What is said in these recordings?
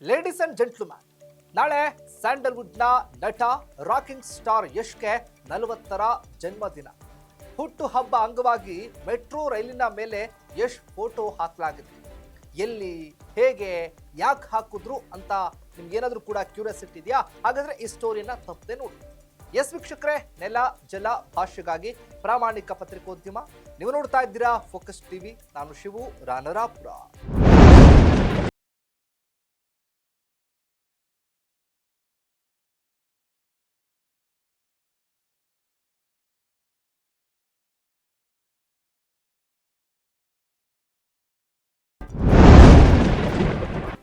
Ladies and gentleman, ನಾಳೆ ಸ್ಯಾಂಡಲ್ವುಡ್ನ ನಟ rocking star ಯಶ್ಗೆ 40ರ ಜನ್ಮದಿನ. ಹುಟ್ಟು ಹಬ್ಬ ಅಂಗವಾಗಿ ಮೆಟ್ರೋ ರೈಲಿನ ಮೇಲೆ ಯಶ್ ಫೋಟೋ ಹಾಕಲಾಗಿದೆ. ಎಲ್ಲಿ, ಹೇಗೆ, ಯಾಕೆ ಹಾಕಿದ್ರು ಅಂತ ನಿಮ್ಗೇನಾದ್ರೂ ಕೂಡ ಕ್ಯೂರಿಯಾಸಿಟಿ ಇದೆಯಾ? ಹಾಗಾದ್ರೆ ಈ ಸ್ಟೋರಿನ ತಪ್ಪದೆ ನೋಡಿ. ಎಸ್ ವೀಕ್ಷಕರೇ, ನೆಲ ಜಲ ಭಾಷೆಗಾಗಿ ಪ್ರಾಮಾಣಿಕ ಪತ್ರಿಕೋದ್ಯಮ. ನೀವು ನೋಡ್ತಾ ಇದ್ದೀರಾ ಫೋಕಸ್ ಟಿವಿ. ನಾನು ಶಿವು ರಾನರಾಪುರ.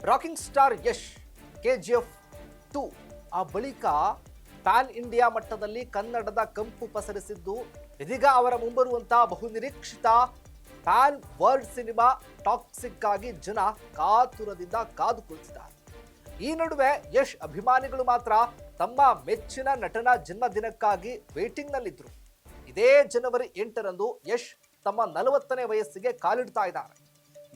ರಾಕಿಂಗ್ ಸ್ಟಾರ್ ಯಶ್ KGF 2 ಆ ಬಳಿಕ ಪ್ಯಾನ್ ಇಂಡಿಯಾ ಮಟ್ಟದಲ್ಲಿ ಕನ್ನಡದ ಕಂಪು ಪಸರಿಸಿದ್ದು, ಇದೀಗ ಅವರ ಮುಂಬರುವಂತಹ ಬಹುನಿರೀಕ್ಷಿತ ಪ್ಯಾನ್ ವರ್ಲ್ಡ್ ಸಿನಿಮಾ ಟಾಕ್ಸಿಕ್ ಆಗಿ ಜನ ಕಾತುರದಿಂದ ಕಾದು ಕುಳಿತಿದ್ದಾರೆ. ಈ ನಡುವೆ ಯಶ್ ಅಭಿಮಾನಿಗಳು ಮಾತ್ರ ತಮ್ಮ ಮೆಚ್ಚಿನ ನಟನ ಜನ್ಮದಿನಕ್ಕಾಗಿ ವೇಟಿಂಗ್ ನಲ್ಲಿದ್ರು. ಇದೇ ಜನವರಿ 8ರಂದು ಯಶ್ ತಮ್ಮ 40ನೇ ವಯಸ್ಸಿಗೆ ಕಾಲಿಡ್ತಾ ಇದ್ದಾರೆ.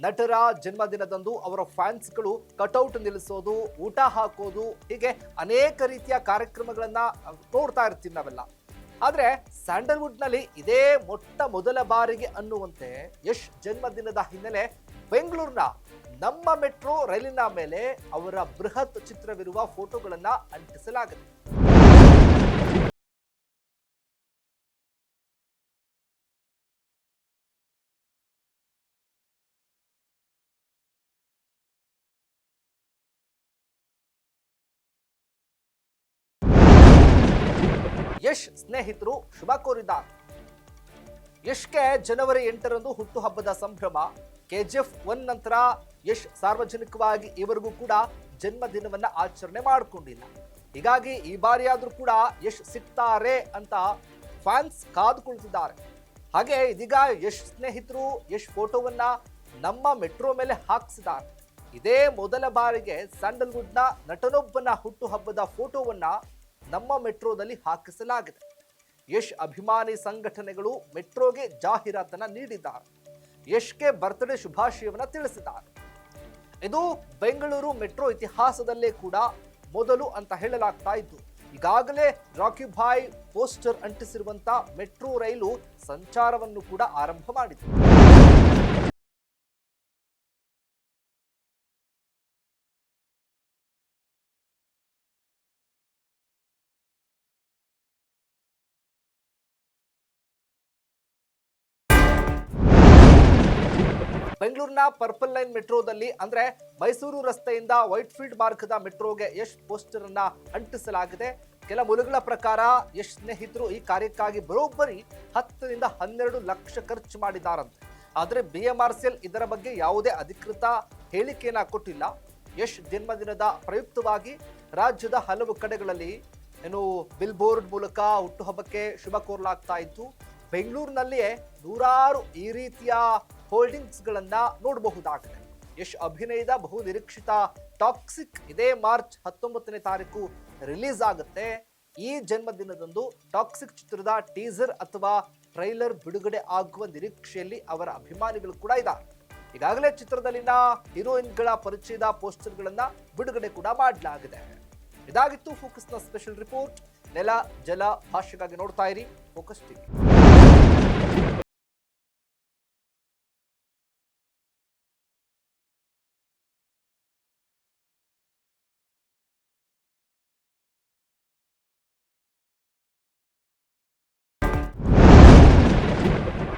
ನಟರ ಜನ್ಮದಿನದಂದು ಅವರ ಫ್ಯಾನ್ಸ್ಗಳು ಕಟೌಟ್ ನಿಲ್ಲಿಸೋದು, ಊಟ ಹಾಕೋದು, ಹೀಗೆ ಅನೇಕ ರೀತಿಯ ಕಾರ್ಯಕ್ರಮಗಳನ್ನ ನೋಡ್ತಾ ಇರ್ತೀವಿ ನಾವೆಲ್ಲ. ಆದ್ರೆ ಸ್ಯಾಂಡಲ್ವುಡ್ನಲ್ಲಿ ಇದೇ ಮೊದಲ ಬಾರಿಗೆ ಅನ್ನುವಂತೆ ಯಶ್ ಜನ್ಮದಿನದ ಹಿನ್ನೆಲೆ ಬೆಂಗಳೂರಿನ ನಮ್ಮ ಮೆಟ್ರೋ ರೈಲಿನ ಮೇಲೆ ಅವರ ಬೃಹತ್ ಚಿತ್ರವಿರುವ ಫೋಟೋಗಳನ್ನ ಅಂಟಿಸಲಾಗಿದೆ. ಯಶ್ ಸ್ನೇಹಿತರು ಶುಭ ಕೋರಿದ್ದಾರೆ. ಯಶ್ಗೆ ಜನವರಿ 8ರಂದು ಹುಟ್ಟುಹಬ್ಬದ ಸಂಭ್ರಮ. KGF 1 ನಂತರ ಯಶ್ ಸಾರ್ವಜನಿಕವಾಗಿ ಇವರಿಗೂ ಕೂಡ ಜನ್ಮದಿನವನ್ನ ಆಚರಣೆ ಮಾಡಿಕೊಂಡಿಲ್ಲ. ಹೀಗಾಗಿ ಈ ಬಾರಿಯಾದ್ರೂ ಕೂಡ ಯಶ್ ಸಿಗ್ತಾರೆ ಅಂತ ಫ್ಯಾನ್ಸ್ ಕಾದು ಕುಳಿತಿದ್ದಾರೆ. ಹಾಗೆ ಇದೀಗ ಯಶ್ ಸ್ನೇಹಿತರು ಯಶ್ ಫೋಟೋವನ್ನ ನಮ್ಮ ಮೆಟ್ರೋ ಮೇಲೆ ಹಾಕಿಸಿದ್ದಾರೆ. ಇದೇ ಮೊದಲ ಬಾರಿಗೆ ಸ್ಯಾಂಡಲ್ವುಡ್ನ ನಟನೊಬ್ಬನ ಹುಟ್ಟುಹಬ್ಬದ ಫೋಟೋವನ್ನ ನಮ್ಮ ಮೆಟ್ರೋದಲ್ಲಿ ಹಾಕಿಸಲಾಗಿದೆ. ಯಶ್ ಅಭಿಮಾನಿ ಸಂಘಟನೆಗಳು ಮೆಟ್ರೋಗೆ ಜಾಹೀರಾತನ್ನ ನೀಡಿದ್ದಾರೆ. ಯಶ್ಗೆ ಬರ್ತ್ಡೇ ಶುಭಾಶಯವನ್ನ ತಿಳಿಸಿದ್ದಾರೆ. ಇದು ಬೆಂಗಳೂರು ಮೆಟ್ರೋ ಇತಿಹಾಸದಲ್ಲೇ ಕೂಡ ಮೊದಲು ಅಂತ ಹೇಳಲಾಗ್ತಾ ಇತ್ತು. ಈಗಾಗಲೇ ರಾಕಿ ಭಾಯ್ ಪೋಸ್ಟರ್ ಅಂಟಿಸಿರುವಂತ ಮೆಟ್ರೋ ರೈಲು ಸಂಚಾರವನ್ನು ಕೂಡ ಆರಂಭ ಮಾಡಿತು. ಬೆಂಗಳೂರಿನ ಪರ್ಪಲ್ ಲೈನ್ ಮೆಟ್ರೋದಲ್ಲಿ ಅಂದ್ರೆ ಮೈಸೂರು ರಸ್ತೆಯಿಂದ ವೈಟ್ ಫೀಲ್ಡ್ ಮಾರ್ಗದ ಮೆಟ್ರೋಗೆ ಯಶ್ ಪೋಸ್ಟರ್ ಅನ್ನ ಅಂಟಿಸಲಾಗಿದೆ. ಕೆಲ ಮೂಲಗಳ ಪ್ರಕಾರ ಯಶ್ ಸ್ನೇಹಿತರು ಈ ಕಾರ್ಯಕ್ಕಾಗಿ ಬರೋಬ್ಬರಿ 10 ರಿಂದ 12 ಲಕ್ಷ ಖರ್ಚು ಮಾಡಿದ್ದಾರಂತೆ. ಆದ್ರೆ BMRCL ಇದರ ಬಗ್ಗೆ ಯಾವುದೇ ಅಧಿಕೃತ ಹೇಳಿಕೆಯನ್ನ ಕೊಟ್ಟಿಲ್ಲ. ಯಶ್ ಜನ್ಮದಿನದ ಪ್ರಯುಕ್ತವಾಗಿ ರಾಜ್ಯದ ಹಲವು ಕಡೆಗಳಲ್ಲಿ ಬಿಲ್ ಬೋರ್ಡ್ ಮೂಲಕ ಹುಟ್ಟುಹಬ್ಬಕ್ಕೆ ಶುಭ ಕೋರಲಾಗ್ತಾ ಇತ್ತು. ಬೆಂಗಳೂರಿನಲ್ಲಿಯೇ ನೂರಾರು ಈ ರೀತಿಯ ಹೋಲ್ಡಿಂಗ್ಸ್ ಗಳನ್ನ ನೋಡಬಹುದಾಗಿದೆ. ಯಶ್ ಅಭಿನಯದ ಬಹು ನಿರೀಕ್ಷಿತ ಟಾಕ್ಸಿಕ್ ಇದೇ ಮಾರ್ಚ್ 19ನೇ ತಾರೀಕು ರಿಲೀಸ್ ಆಗುತ್ತೆ. ಈ ಜನ್ಮದಿನದಂದು ಟಾಕ್ಸಿಕ್ ಚಿತ್ರದ ಟೀಸರ್ ಅಥವಾ ಟ್ರೈಲರ್ ಬಿಡುಗಡೆ ಆಗುವ ನಿರೀಕ್ಷೆಯಲ್ಲಿ ಅವರ ಅಭಿಮಾನಿಗಳು ಕೂಡ ಇದ್ದಾರೆ. ಈಗಾಗಲೇ ಚಿತ್ರದಲ್ಲಿನ ಹೀರೋಯಿನ್ಗಳ ಪರಿಚಯದ ಪೋಸ್ಟರ್ ಗಳನ್ನ ಬಿಡುಗಡೆ ಕೂಡ ಮಾಡಲಾಗಿದೆ. ಇದಾಗಿತ್ತು ಫೋಕಸ್ನ ಸ್ಪೆಷಲ್ ರಿಪೋರ್ಟ್. ನೆಲ ಜಲ ಭಾಷೆಗಾಗಿ ನೋಡ್ತಾ ಇರಿ ಫೋಕಸ್ ಟಿವಿ.